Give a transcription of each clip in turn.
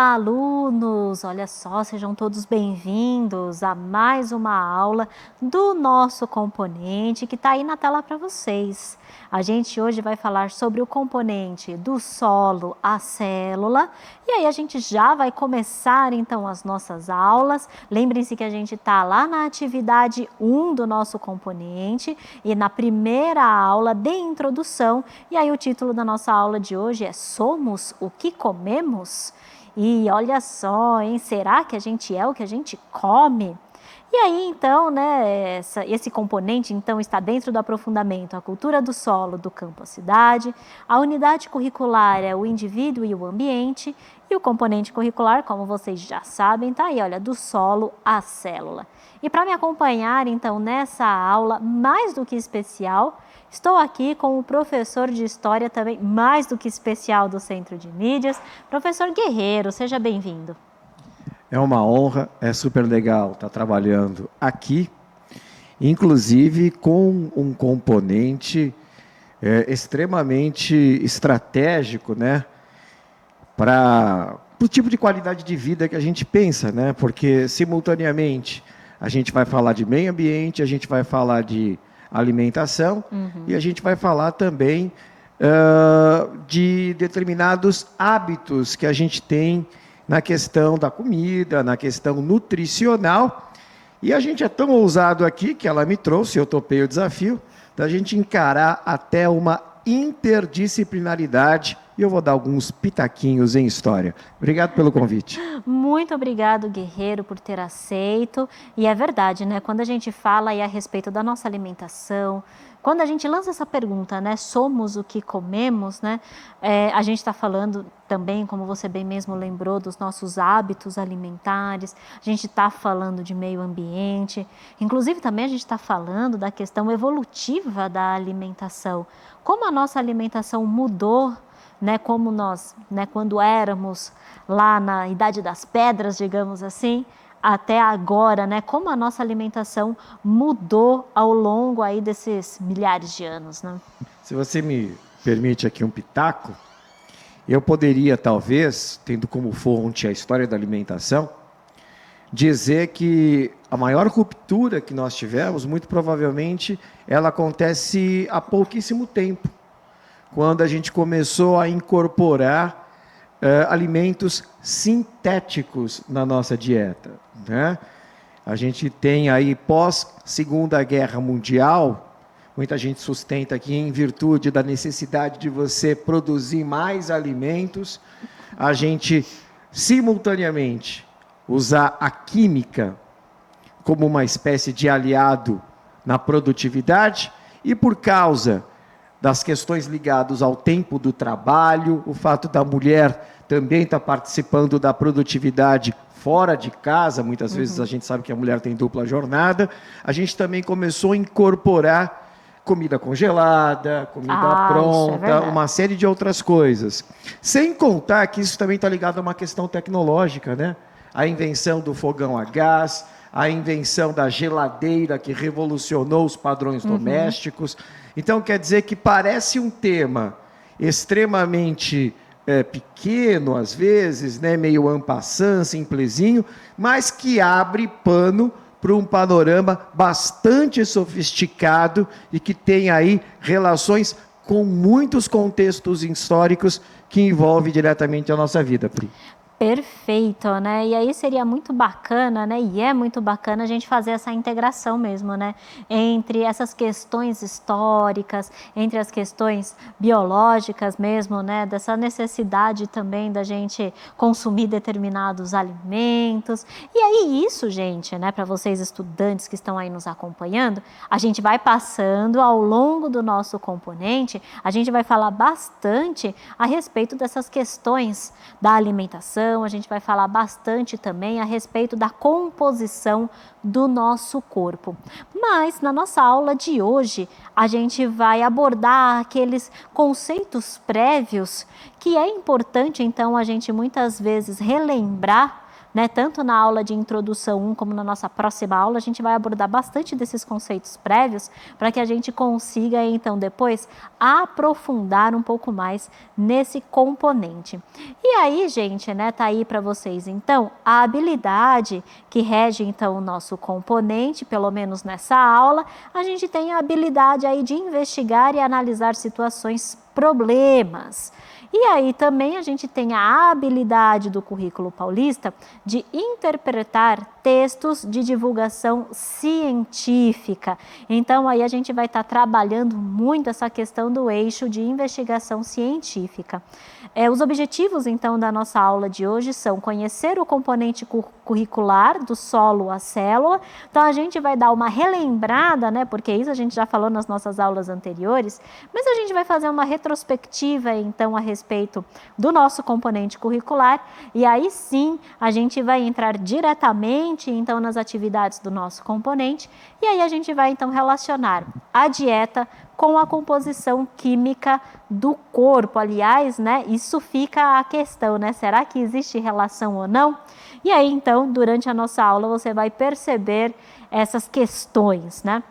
Olá, alunos! Olha só, sejam todos bem-vindos a mais uma aula do nosso componente que está aí na tela para vocês. A gente hoje vai falar sobre o componente do solo, a célula, e aí a gente já vai começar então as nossas aulas. Lembrem-se que a gente está lá na atividade 1 do nosso componente e na primeira aula de introdução, e aí o título da nossa aula de hoje é Somos o que comemos? E olha só, hein? Será que a gente é o que a gente come? E aí, então, né, esse componente, então, está dentro do aprofundamento, a cultura do solo, do campo à cidade, a unidade curricular é o indivíduo e o ambiente, e o componente curricular, como vocês já sabem, tá aí, olha, do solo à célula. E para me acompanhar, então, nessa aula mais do que especial, estou aqui com o professor de História também, mais do que especial do Centro de Mídias, professor Guerreiro, seja bem-vindo. É uma honra, é super legal estar trabalhando aqui, inclusive com um componente extremamente estratégico, né, para o tipo de qualidade de vida que a gente pensa, né, porque simultaneamente a gente vai falar de meio ambiente, a gente vai falar de alimentação e a gente vai falar também de determinados hábitos que a gente tem na questão da comida, na questão nutricional. E a gente é tão ousado aqui que ela me trouxe, eu topei o desafio, da gente encarar até uma interdisciplinaridade. E eu vou dar alguns pitaquinhos em história. Obrigado pelo convite. Muito obrigado, Guerreiro, por ter aceito. E é verdade, né? Quando a gente fala aí a respeito da nossa alimentação, quando a gente lança essa pergunta, né? Somos o que comemos, né? A gente está falando também, como você bem mesmo lembrou, dos nossos hábitos alimentares. A gente está falando de meio ambiente. Inclusive, também a gente está falando da questão evolutiva da alimentação. Como a nossa alimentação mudou, né, como nós, né, quando éramos lá na Idade das Pedras, digamos assim, até agora, né, como a nossa alimentação mudou ao longo aí desses milhares de anos, né? Se você me permite aqui um pitaco, eu poderia, talvez, tendo como fonte a história da alimentação, dizer que a maior ruptura que nós tivemos, muito provavelmente, ela acontece há pouquíssimo tempo, quando a gente começou a incorporar alimentos sintéticos na nossa dieta, né? A gente tem aí, pós-Segunda Guerra Mundial, muita gente sustenta que em virtude da necessidade de você produzir mais alimentos, a gente simultaneamente usar a química como uma espécie de aliado na produtividade e por causa das questões ligadas ao tempo do trabalho, o fato da mulher também estar participando da produtividade fora de casa, muitas vezes a gente sabe que a mulher tem dupla jornada, a gente também começou a incorporar comida congelada, comida pronta, uma série de outras coisas. Sem contar que isso também está ligado a uma questão tecnológica, né? A invenção do fogão a gás, a invenção da geladeira que revolucionou os padrões domésticos. Então, quer dizer que parece um tema extremamente pequeno, às vezes, né, meio en passant, simplesinho, mas que abre pano para um panorama bastante sofisticado e que tem aí relações com muitos contextos históricos que envolvem diretamente a nossa vida, Pri. Perfeito, né? E aí seria muito bacana, né? E é muito bacana a gente fazer essa integração mesmo, né? Entre essas questões históricas, entre as questões biológicas mesmo, né? Dessa necessidade também da gente consumir determinados alimentos. E aí isso, gente, né? Para vocês estudantes que estão aí nos acompanhando, a gente vai passando ao longo do nosso componente, a gente vai falar bastante a respeito dessas questões da alimentação. A gente vai falar bastante também a respeito da composição do nosso corpo. Mas na nossa aula de hoje, a gente vai abordar aqueles conceitos prévios que é importante, então, a gente muitas vezes relembrar né? Tanto na aula de introdução 1 como na nossa próxima aula, a gente vai abordar bastante desses conceitos prévios para que a gente consiga então depois aprofundar um pouco mais nesse componente. E aí, gente, né, tá aí para vocês então a habilidade que rege então o nosso componente, pelo menos nessa aula, a gente tem a habilidade aí de investigar e analisar situações, problemas. E aí também a gente tem a habilidade do currículo paulista de interpretar textos de divulgação científica. Então aí a gente vai estar trabalhando muito essa questão do eixo de investigação científica. Os objetivos então da nossa aula de hoje são conhecer o componente curricular do solo à célula. Então a gente vai dar uma relembrada, né, porque isso a gente já falou nas nossas aulas anteriores, mas a gente vai fazer uma retrospectiva então a respeito do nosso componente curricular e aí sim a gente vai entrar diretamente então nas atividades do nosso componente e aí a gente vai então relacionar a dieta com a composição química do corpo. Aliás, né, isso fica a questão, né? Será que existe relação ou não? E aí, então, durante a nossa aula, você vai perceber essas questões, né?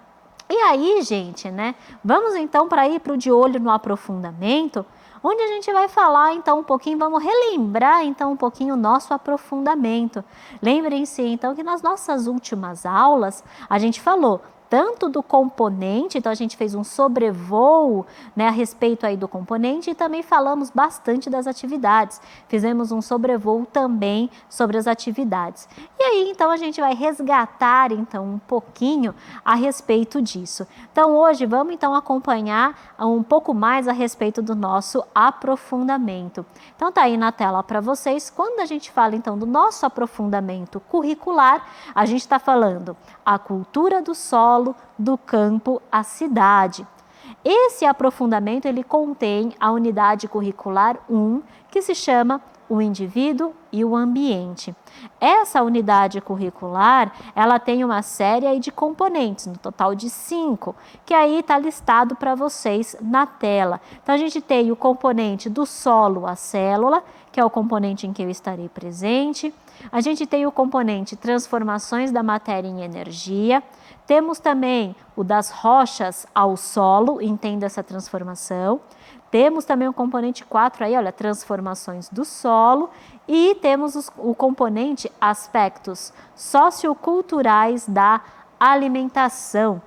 E aí, gente, né? Vamos então para ir para o de olho no aprofundamento, onde a gente vai falar então um pouquinho, vamos relembrar então um pouquinho o nosso aprofundamento. Lembrem-se então que nas nossas últimas aulas a gente falou tanto do componente, então a gente fez um sobrevoo, né, a respeito aí do componente e também falamos bastante das atividades. Fizemos um sobrevoo também sobre as atividades. E aí então a gente vai resgatar então um pouquinho a respeito disso. Então hoje vamos então acompanhar um pouco mais a respeito do nosso aprofundamento. Então tá aí na tela para vocês, quando a gente fala então do nosso aprofundamento curricular, a gente está falando a cultura do solo, do campo à cidade. Esse aprofundamento ele contém a unidade curricular 1, que se chama o indivíduo e o ambiente. Essa unidade curricular, ela tem uma série de componentes, no total de 5, que aí está listado para vocês na tela. Então, a gente tem o componente do solo à célula, que é o componente em que eu estarei presente. A gente tem o componente transformações da matéria em energia. Temos também o das rochas ao solo, entenda essa transformação. Temos também o componente 4 aí, olha, transformações do solo. E temos o componente aspectos socioculturais da alimentação.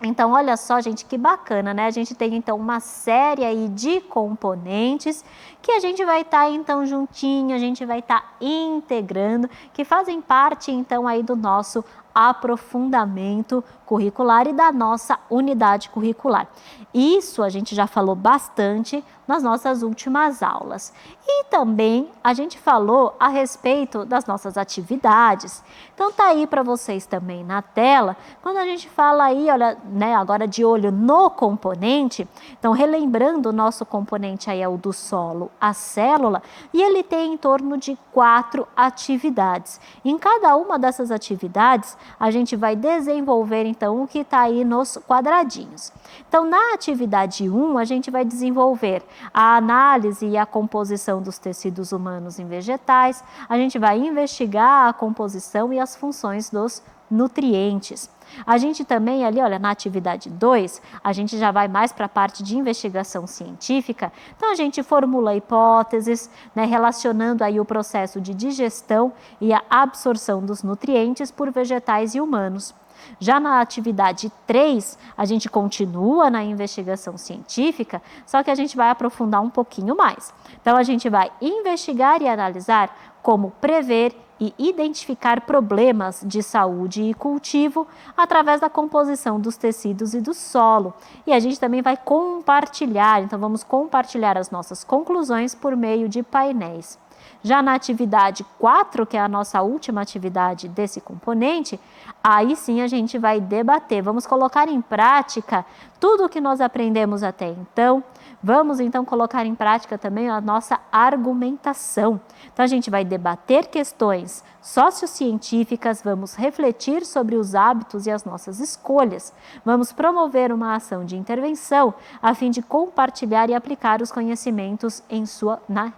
Então, olha só, gente, que bacana, né? A gente tem, então, uma série aí de componentes que a gente vai estar, então, juntinho, a gente vai estar integrando, que fazem parte, então, aí do nosso aprofundamento curricular e da nossa unidade curricular. Isso a gente já falou bastante nas nossas últimas aulas. E também a gente falou a respeito das nossas atividades. Então tá aí para vocês também na tela, quando a gente fala aí, olha, né, agora de olho no componente, então relembrando o nosso componente aí é o do solo, a célula, e ele tem em torno de 4 atividades. Em cada uma dessas atividades, a gente vai desenvolver então o que está aí nos quadradinhos. Então na atividade 1, a gente vai desenvolver a análise e a composição dos tecidos humanos em vegetais, a gente vai investigar a composição e as funções dos nutrientes. A gente também ali, olha, na atividade 2, a gente já vai mais para a parte de investigação científica, então a gente formula hipóteses, né, relacionando aí o processo de digestão e a absorção dos nutrientes por vegetais e humanos. Já na atividade 3, a gente continua na investigação científica, só que a gente vai aprofundar um pouquinho mais. Então, a gente vai investigar e analisar como prever e identificar problemas de saúde e cultivo através da composição dos tecidos e do solo. E a gente também vai compartilhar, então vamos compartilhar as nossas conclusões por meio de painéis. Já na atividade 4, que é a nossa última atividade desse componente, aí sim a gente vai debater, vamos colocar em prática tudo o que nós aprendemos até então, vamos então colocar em prática também a nossa argumentação. Então a gente vai debater questões sociocientíficas, vamos refletir sobre os hábitos e as nossas escolhas, vamos promover uma ação de intervenção a fim de compartilhar e aplicar os conhecimentos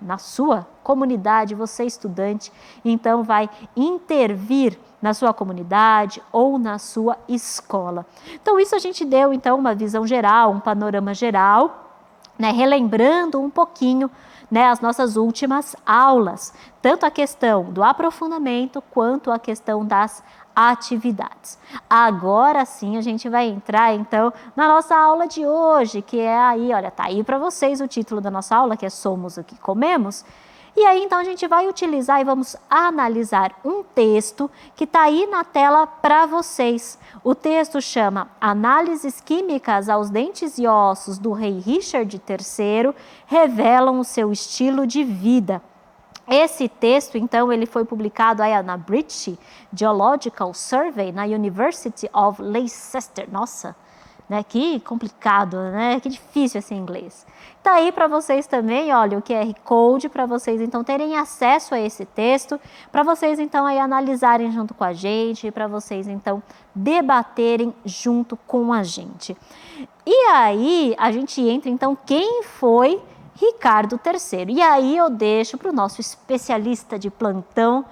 na sua comunidade, você estudante, então vai intervir na sua comunidade ou na sua escola. Então isso a gente deu então uma visão geral, um panorama geral, né, relembrando um pouquinho, né, as nossas últimas aulas, tanto a questão do aprofundamento quanto a questão das atividades. Agora sim a gente vai entrar então na nossa aula de hoje, que é aí, olha, tá aí para vocês o título da nossa aula, que é Somos o que Comemos. E aí então a gente vai utilizar e vamos analisar um texto que está aí na tela para vocês. O texto chama Análises Químicas aos Dentes e Ossos do Rei Richard III revelam o seu estilo de vida. Esse texto, então, ele foi publicado aí na British Geological Survey, na University of Leicester. Nossa, né? Que complicado, né? Que difícil esse inglês. Tá aí para vocês também, olha, o QR Code para vocês, então, terem acesso a esse texto, para vocês, então, aí analisarem junto com a gente, para vocês, então, debaterem junto com a gente. E aí, a gente entra, então, quem foi Ricardo III. E aí eu deixo para o nosso especialista de plantão,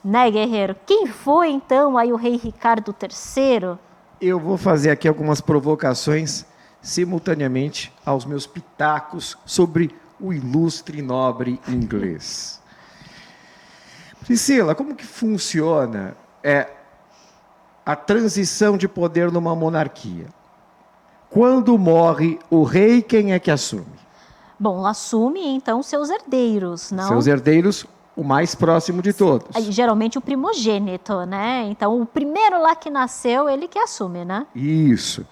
né, guerreiro? Quem foi então aí o rei Ricardo III? Eu vou fazer aqui algumas provocações simultaneamente aos meus pitacos sobre o ilustre nobre inglês. Priscila, como que funciona a transição de poder numa monarquia? Quando morre o rei, quem é que assume? Bom, assume então seus herdeiros, não? Seus herdeiros, o mais próximo de todos. Geralmente o primogênito, né? Então o primeiro lá que nasceu, ele que assume, né? Isso.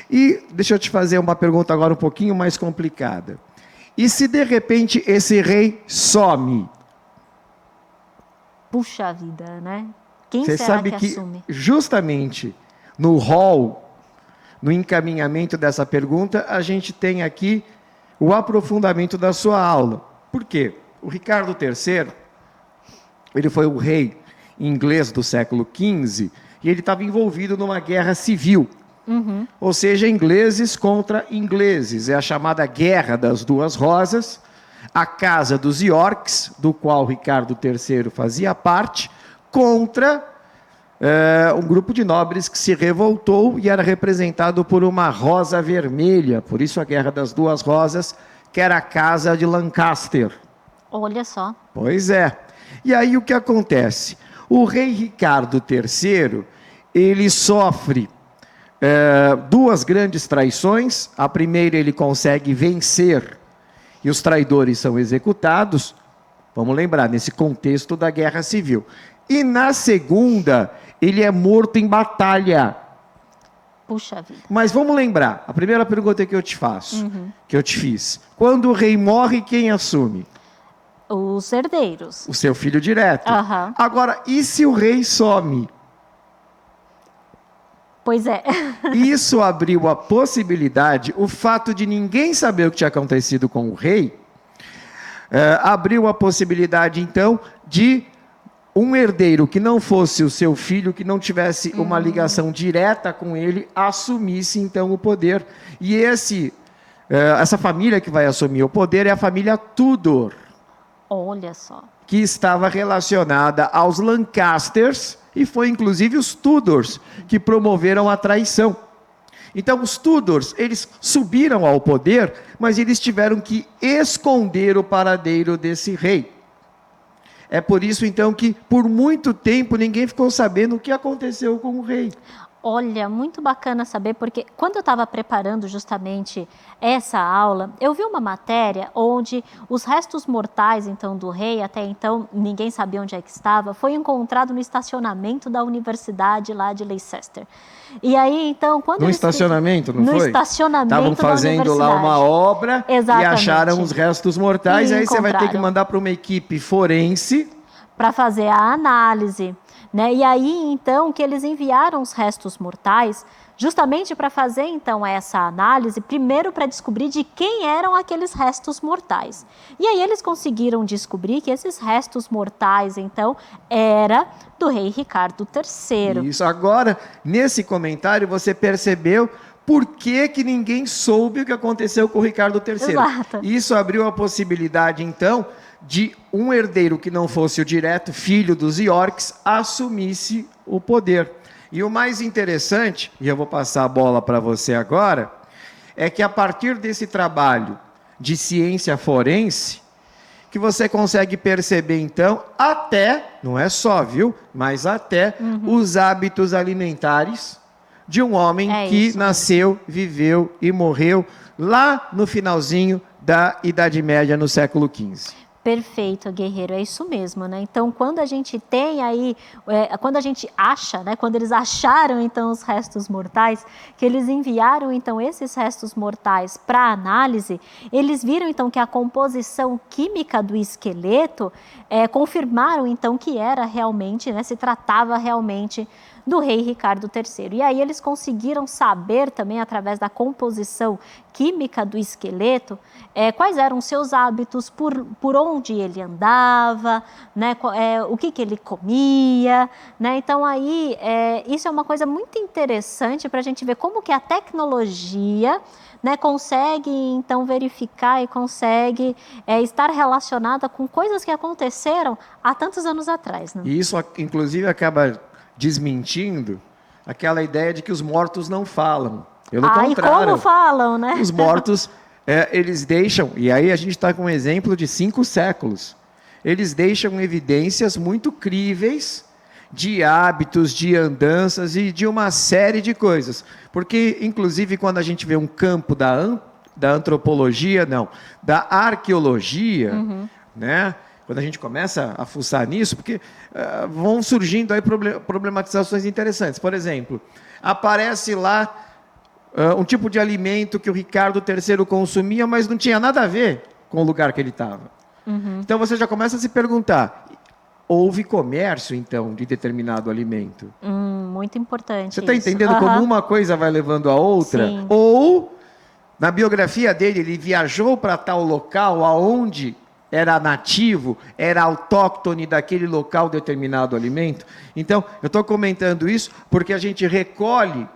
E deixa eu te fazer uma pergunta agora um pouquinho mais complicada. E se de repente esse rei some? Puxa vida, né? Quem Você será sabe que que assume? justamente no hall, no encaminhamento dessa pergunta, a gente tem aqui o aprofundamento da sua aula. Por quê? O Ricardo III, ele foi o rei inglês do século XV e ele estava envolvido numa guerra civil. Ou seja, ingleses contra ingleses. É a chamada Guerra das Duas Rosas. A Casa dos Yorks, do qual Ricardo III fazia parte, contra um grupo de nobres que se revoltou e era representado por uma rosa vermelha, por isso a Guerra das Duas Rosas, que era a Casa de Lancaster. Olha só. Pois é. E aí o que acontece? O rei Ricardo III, ele sofre duas grandes traições. A primeira, ele consegue vencer e os traidores são executados. Vamos lembrar, nesse contexto da Guerra Civil. E na segunda, ele é morto em batalha. Puxa vida. Mas vamos lembrar, a primeira pergunta que eu te faço, que eu te fiz. Quando o rei morre, quem assume? Os herdeiros. O seu filho direto. Agora, e se o rei some? Pois é. Isso abriu a possibilidade, o fato de ninguém saber o que tinha acontecido com o rei, abriu a possibilidade, então, de um herdeiro que não fosse o seu filho, que não tivesse uma ligação direta com ele, assumisse então o poder. E essa família que vai assumir o poder é a família Tudor. Olha só. Que estava relacionada aos Lancasters e foi inclusive os Tudors que promoveram a traição. Então os Tudors, eles subiram ao poder, mas eles tiveram que esconder o paradeiro desse rei. É por isso, então, que por muito tempo ninguém ficou sabendo o que aconteceu com o rei. Olha, muito bacana saber, porque quando eu estava preparando justamente essa aula, eu vi uma matéria onde os restos mortais, então, do rei, até então ninguém sabia onde é que estava, foi encontrado no estacionamento da universidade lá de Leicester. E aí, então, quando no estacionamento, não foi? No estacionamento da universidade. Estavam fazendo lá uma obra. Exatamente. E acharam os restos mortais, e aí você vai ter que mandar para uma equipe forense para fazer a análise. Né? E aí, então, que eles enviaram os restos mortais justamente para fazer, então, essa análise, primeiro para descobrir de quem eram aqueles restos mortais. E aí eles conseguiram descobrir que esses restos mortais, então, era do rei Ricardo III. Isso. Agora, nesse comentário, você percebeu por que que ninguém soube o que aconteceu com o Ricardo III. Exato. Isso abriu a possibilidade, então, de um herdeiro que não fosse o direto filho dos Yorks assumisse o poder. E o mais interessante, e eu vou passar a bola para você agora, é que a partir desse trabalho de ciência forense, que você consegue perceber, então, até, não é só, viu? Mas até os hábitos alimentares de um homem que nasceu, viveu e morreu lá no finalzinho da Idade Média, no século XV. Perfeito, guerreiro, é isso mesmo, né? Então, quando a gente tem aí, quando a gente acha, né? Quando eles acharam, então, os restos mortais, que eles enviaram, então, esses restos mortais para análise, eles viram, então, que a composição química do esqueleto confirmaram, então, que era realmente, né? Se tratava realmente do rei Ricardo III. E aí eles conseguiram saber também, através da composição química do esqueleto, quais eram seus hábitos, por onde ele andava, né, o que ele comia, né? Então aí isso é uma coisa muito interessante para a gente ver como que a tecnologia, né, consegue então verificar e consegue estar relacionada com coisas que aconteceram há tantos anos atrás, né? E isso, inclusive, acaba desmentindo aquela ideia de que os mortos não falam. Pelo contrário. E como falam, né? Os mortos, eles deixam, e aí a gente está com um exemplo de 5 séculos, eles deixam evidências muito críveis de hábitos, de andanças e de uma série de coisas. Porque, inclusive, quando a gente vê um campo da antropologia, da arqueologia, né? Quando a gente começa a fuçar nisso, porque vão surgindo aí problematizações interessantes. Por exemplo, aparece lá um tipo de alimento que o Ricardo III consumia, mas não tinha nada a ver com o lugar que ele estava. Então você já começa a se perguntar, houve comércio, então, de determinado alimento? Muito importante. Você está entendendo como uma coisa vai levando a outra? Sim. Ou, na biografia dele, ele viajou para tal local aonde era nativo, era autóctone daquele local determinado alimento. Então, eu estou comentando isso porque a gente recolhe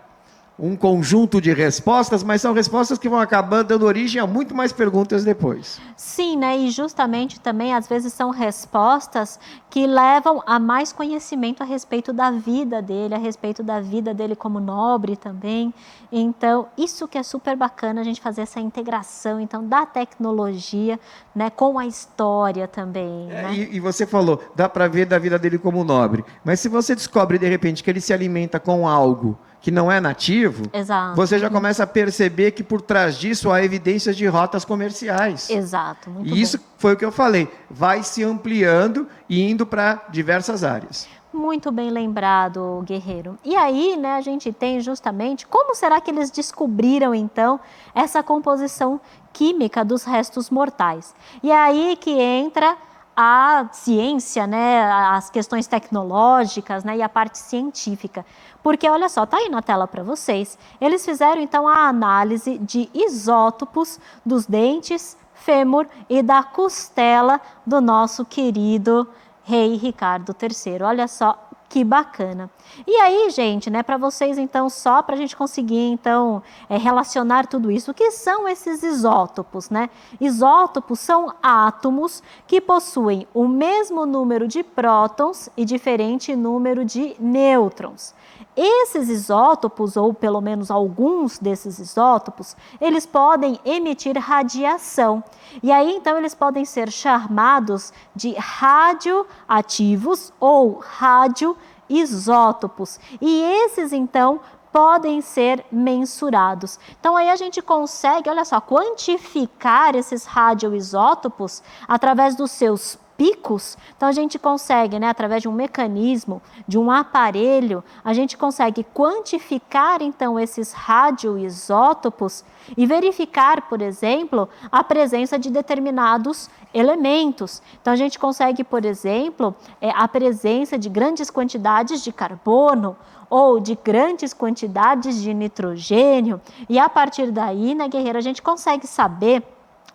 um conjunto de respostas, mas são respostas que vão acabar dando origem a muito mais perguntas depois. Sim, né? E justamente também, às vezes, são respostas que levam a mais conhecimento a respeito da vida dele, a respeito da vida dele como nobre também. Então, isso que é super bacana, a gente fazer essa integração, então, da tecnologia, né, com a história também. Né? E você falou, dá para ver da vida dele como nobre. Mas se você descobre, de repente, que ele se alimenta com algo que não é nativo, Exato. Você já começa a perceber que por trás disso há evidências de rotas comerciais. Exato. Muito e isso foi o que eu falei, vai se ampliando e indo para diversas áreas. Muito bem lembrado, guerreiro. E aí, né, a gente tem justamente como será que eles descobriram, então, essa composição química dos restos mortais. E é aí que entra a ciência, né, as questões tecnológicas, né, e a parte científica. Porque, olha só, tá aí na tela para vocês. Eles fizeram, então, a análise de isótopos dos dentes, fêmur e da costela do nosso querido rei Ricardo III. Olha só que bacana. E aí, gente, né, para vocês, então, só para a gente conseguir, então, relacionar tudo isso, o que são esses isótopos, né? Isótopos são átomos que possuem o mesmo número de prótons e diferente número de nêutrons. Esses isótopos, ou pelo menos alguns desses isótopos, eles podem emitir radiação. E aí, então, eles podem ser chamados de radioativos ou radioisótopos. E esses, então, podem ser mensurados. Então, aí a gente consegue, olha só, quantificar esses radioisótopos através dos seus picos. Então, a gente consegue, né, através de um mecanismo, de um aparelho, a gente consegue quantificar, então, esses radioisótopos e verificar, por exemplo, a presença de determinados elementos. Então, a gente consegue, por exemplo, a presença de grandes quantidades de carbono ou de grandes quantidades de nitrogênio. E, a partir daí, né, guerreira, a gente consegue saber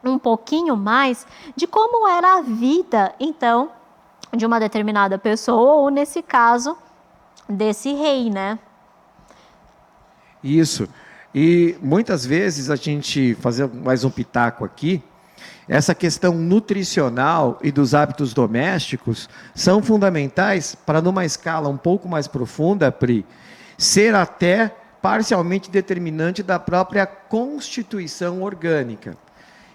um pouquinho mais de como era a vida, então, de uma determinada pessoa, ou nesse caso, desse rei, né? Isso. E muitas vezes a gente, fazer mais um pitaco aqui, essa questão nutricional e dos hábitos domésticos são fundamentais para, numa escala um pouco mais profunda, Pri, ser até parcialmente determinante da própria constituição orgânica.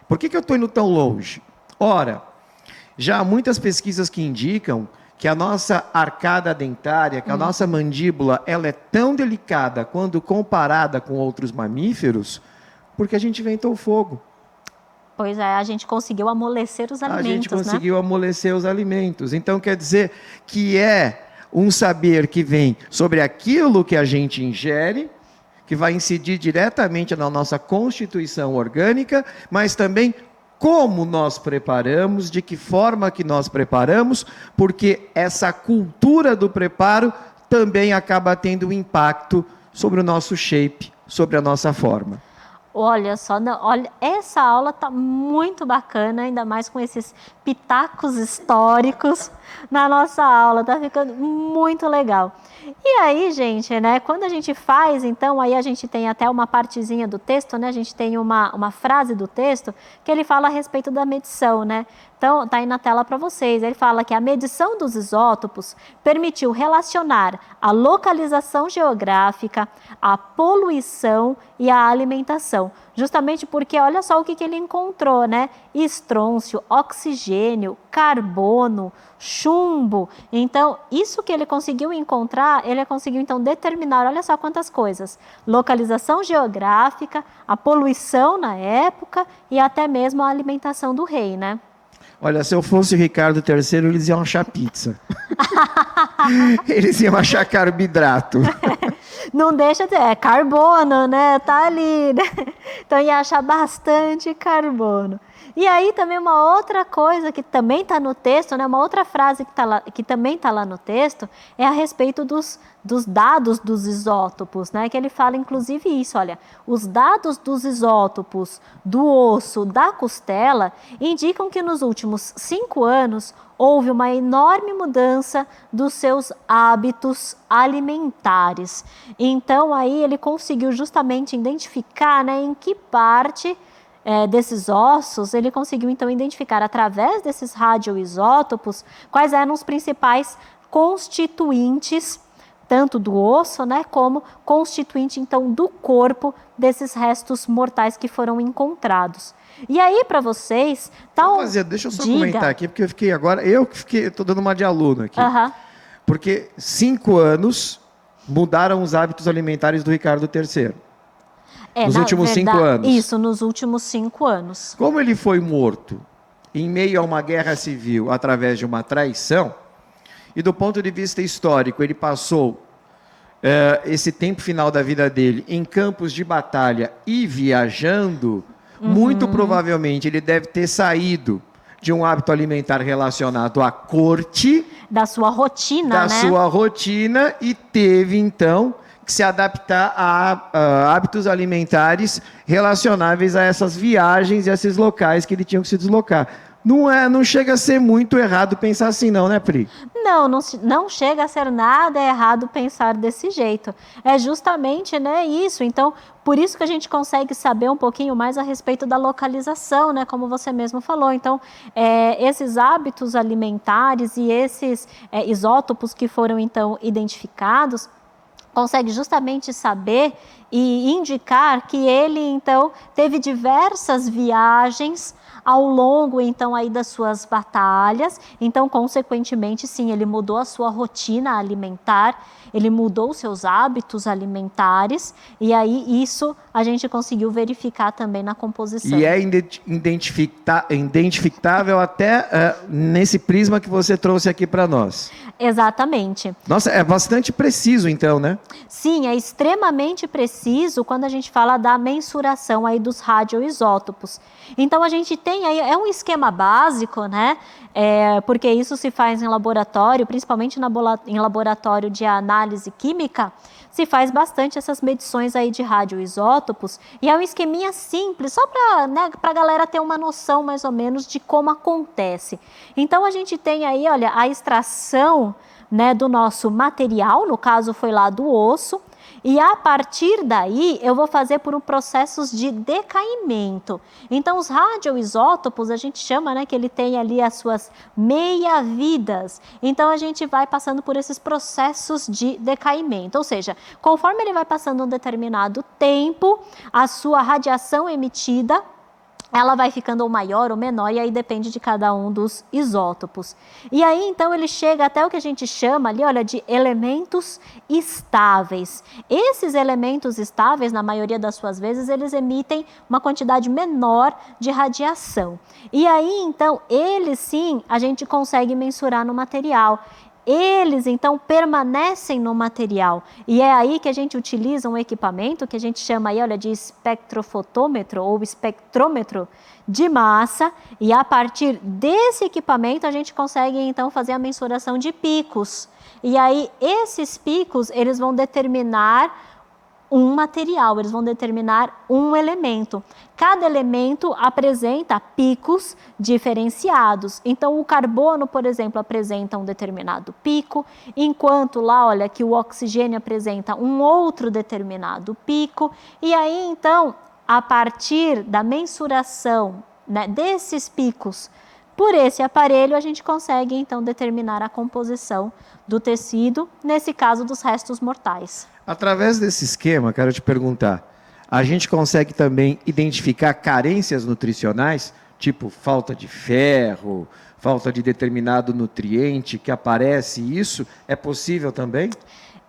Por que eu estou indo tão longe? Ora, já há muitas pesquisas que indicam que a nossa arcada dentária, que a nossa mandíbula, ela é tão delicada quando comparada com outros mamíferos, porque a gente inventou o fogo. Pois é, a gente conseguiu amolecer os alimentos, A gente conseguiu amolecer os alimentos. Então, quer dizer que é um saber que vem sobre aquilo que a gente ingere, que vai incidir diretamente na nossa constituição orgânica, mas também como nós preparamos, de que forma que nós preparamos, porque essa cultura do preparo também acaba tendo um impacto sobre o nosso shape, sobre a nossa forma. Olha só, olha, essa aula está muito bacana, ainda mais com esses pitacos históricos na nossa aula, tá ficando muito legal. E aí, gente, né, quando a gente faz, então, aí a gente tem até uma partezinha do texto, né, a gente tem uma frase do texto que ele fala a respeito da medição, né, então tá aí na tela para vocês, ele fala que a medição dos isótopos permitiu relacionar a localização geográfica, a poluição e a alimentação, justamente porque olha só o que ele encontrou, né, estrôncio, oxigênio, carbono, chumbo. Então, isso que ele conseguiu encontrar, ele conseguiu então determinar, olha só quantas coisas: localização geográfica, a poluição na época e até mesmo a alimentação do rei, né? Olha, se eu fosse o Ricardo III, eles iam achar pizza. Eles iam achar carboidrato. Não deixa de... É carbono, né? Tá ali, né? Então ia achar bastante carbono. E aí também uma outra coisa que também está no texto, né? Uma outra frase que também está lá no texto é a respeito dos dados dos isótopos, né? Que ele fala inclusive isso, olha, os dados dos isótopos do osso da costela indicam que nos últimos 5 anos houve uma enorme mudança dos seus hábitos alimentares. Então aí ele conseguiu justamente identificar, né, em que parte desses ossos, ele conseguiu então identificar através desses radioisótopos quais eram os principais constituintes, tanto do osso, né, como constituinte então do corpo desses restos mortais que foram encontrados. E aí para vocês, deixa eu só comentar aqui, porque estou dando uma de aluno aqui. Porque 5 anos mudaram os hábitos alimentares do Ricardo III. Nos últimos 5 anos. Isso, nos últimos 5 anos. Como ele foi morto em meio a uma guerra civil através de uma traição, e do ponto de vista histórico, ele passou esse tempo final da vida dele em campos de batalha e viajando, muito provavelmente ele deve ter saído de um hábito alimentar relacionado à corte. Da sua rotina, né? Da sua rotina, e teve, então, que se adaptar a hábitos alimentares relacionáveis a essas viagens e a esses locais que ele tinha que se deslocar. Não chega a ser muito errado pensar assim, não, né, Pri? Não chega a ser nada errado pensar desse jeito. É justamente, né, isso. Então, por isso que a gente consegue saber um pouquinho mais a respeito da localização, né, como você mesmo falou. Então, esses hábitos alimentares e esses isótopos que foram, então, identificados, consegue justamente saber e indicar que ele, então, teve diversas viagens ao longo, então, aí das suas batalhas. Então, consequentemente, sim, ele mudou a sua rotina alimentar, ele mudou os seus hábitos alimentares, e aí isso a gente conseguiu verificar também na composição. E é identificável até nesse prisma que você trouxe aqui para nós. Exatamente. Nossa, é bastante preciso então, né? Sim, é extremamente preciso quando a gente fala da mensuração aí dos radioisótopos. Então a gente tem aí, é um esquema básico, né? Porque isso se faz em laboratório, principalmente em laboratório de análise química, se faz bastante essas medições aí de radioisótopos, e é um esqueminha simples, só para, né, a galera ter uma noção mais ou menos de como acontece. Então a gente tem aí, olha, a extração, né, do nosso material, no caso foi lá do osso, E a partir daí, eu vou fazer por um processos de decaimento. Então, os radioisótopos, a gente chama, né, que ele tem ali as suas meia-vidas. Então, a gente vai passando por esses processos de decaimento. Ou seja, conforme ele vai passando um determinado tempo, a sua radiação emitida, ela vai ficando ou maior ou menor, e aí depende de cada um dos isótopos. E aí, então, ele chega até o que a gente chama ali, olha, de elementos estáveis. Esses elementos estáveis, na maioria das suas vezes, eles emitem uma quantidade menor de radiação. E aí, então, eles sim, a gente consegue mensurar no material. Eles, então, permanecem no material. E é aí que a gente utiliza um equipamento que a gente chama aí, olha, de espectrofotômetro ou espectrômetro de massa. E a partir desse equipamento, a gente consegue, então, fazer a mensuração de picos. E aí, esses picos, eles vão determinar um material, eles vão determinar um elemento. Cada elemento apresenta picos diferenciados. Então, o carbono, por exemplo, apresenta um determinado pico, enquanto lá, olha, que o oxigênio apresenta um outro determinado pico. E aí, então, a partir da mensuração, né, desses picos por esse aparelho, a gente consegue, então, determinar a composição do tecido, nesse caso, dos restos mortais. Através desse esquema, quero te perguntar, a gente consegue também identificar carências nutricionais, tipo falta de ferro, falta de determinado nutriente que aparece, isso é possível também?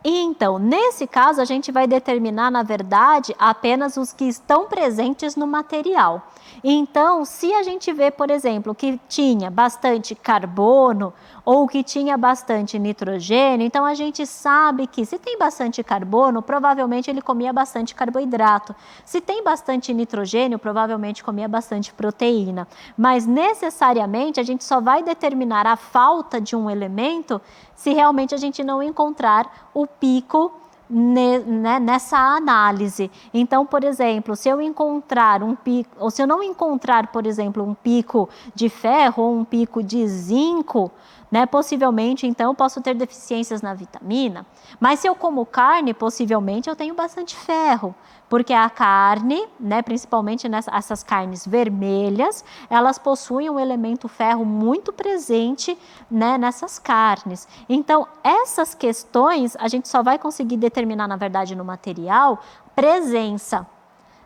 Então, nesse caso, a gente vai determinar, na verdade, apenas os que estão presentes no material. Então, se a gente vê, por exemplo, que tinha bastante carbono ou que tinha bastante nitrogênio, então a gente sabe que se tem bastante carbono, provavelmente ele comia bastante carboidrato. Se tem bastante nitrogênio, provavelmente comia bastante proteína. Mas necessariamente a gente só vai determinar a falta de um elemento se realmente a gente não encontrar o pico nessa análise. Então, por exemplo, se eu encontrar um pico, ou se eu não encontrar, por exemplo, um pico de ferro ou um pico de zinco, né, possivelmente, então, eu posso ter deficiências na vitamina. Mas se eu como carne, possivelmente eu tenho bastante ferro, porque a carne, né, principalmente essas carnes vermelhas, elas possuem um elemento ferro muito presente, né, nessas carnes. Então, essas questões a gente só vai conseguir determinar, na verdade, no material, presença.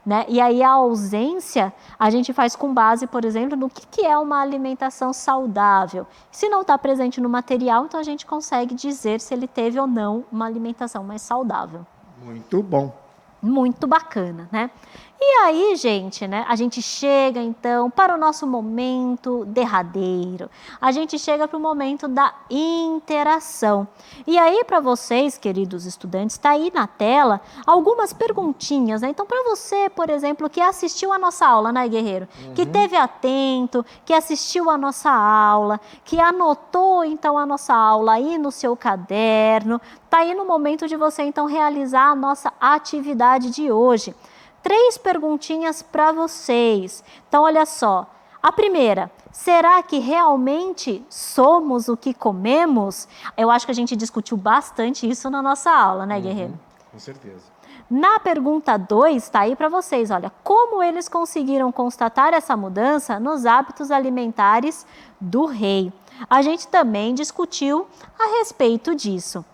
Né? E aí a ausência a gente faz com base, por exemplo, no que é uma alimentação saudável. Se não está presente no material, então a gente consegue dizer se ele teve ou não uma alimentação mais saudável. Muito bom. Muito bacana, né? E aí, gente, né? A gente chega, então, para o nosso momento derradeiro. A gente chega para o momento da interação. E aí, para vocês, queridos estudantes, está aí na tela algumas perguntinhas, né? Então, para você, por exemplo, que assistiu a nossa aula, né, Guerreiro? Que esteve atento, que assistiu a nossa aula, que anotou, então, a nossa aula aí no seu caderno. Está aí no momento de você, então, realizar a nossa atividade de hoje. 3 perguntinhas para vocês. Então, olha só. A primeira, será que realmente somos o que comemos? Eu acho que a gente discutiu bastante isso na nossa aula, né, Guerreiro? Com certeza. Na pergunta 2, está aí para vocês, olha, como eles conseguiram constatar essa mudança nos hábitos alimentares do rei? A gente também discutiu a respeito disso.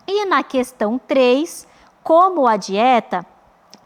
E na questão 3, como a dieta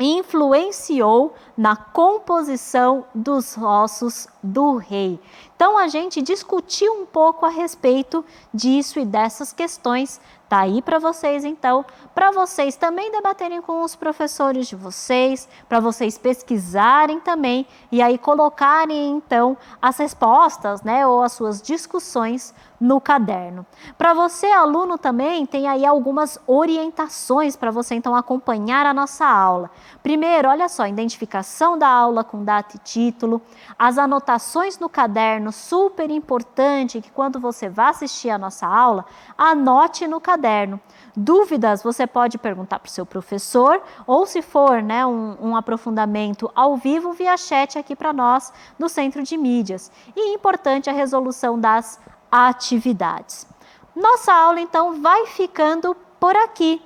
influenciou na composição dos ossos do rei. Então, a gente discutiu um pouco a respeito disso e dessas questões. Tá aí para vocês, então, para vocês também debaterem com os professores de vocês, para vocês pesquisarem também e aí colocarem, então, as respostas, né, ou as suas discussões no caderno. Para você, aluno, também tem aí algumas orientações para você, então, acompanhar a nossa aula. Primeiro, olha só, identificação da aula com data e título, as anotações no caderno, super importante que quando você vai assistir a nossa aula, anote no caderno. Dúvidas você pode perguntar para o seu professor ou se for, né, um aprofundamento ao vivo via chat aqui para nós no Centro de Mídias. E importante a resolução das atividades. Nossa aula então vai ficando por aqui.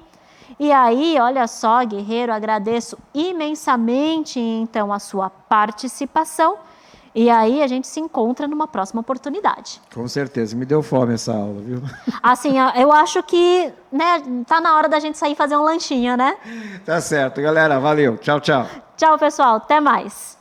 E aí, olha só, guerreiro, agradeço imensamente, então, a sua participação. E aí a gente se encontra numa próxima oportunidade. Com certeza, me deu fome essa aula, viu? Assim, eu acho que, né, tá na hora da gente sair fazer um lanchinho, né? Tá certo, galera, valeu. Tchau, tchau. Tchau, pessoal, até mais.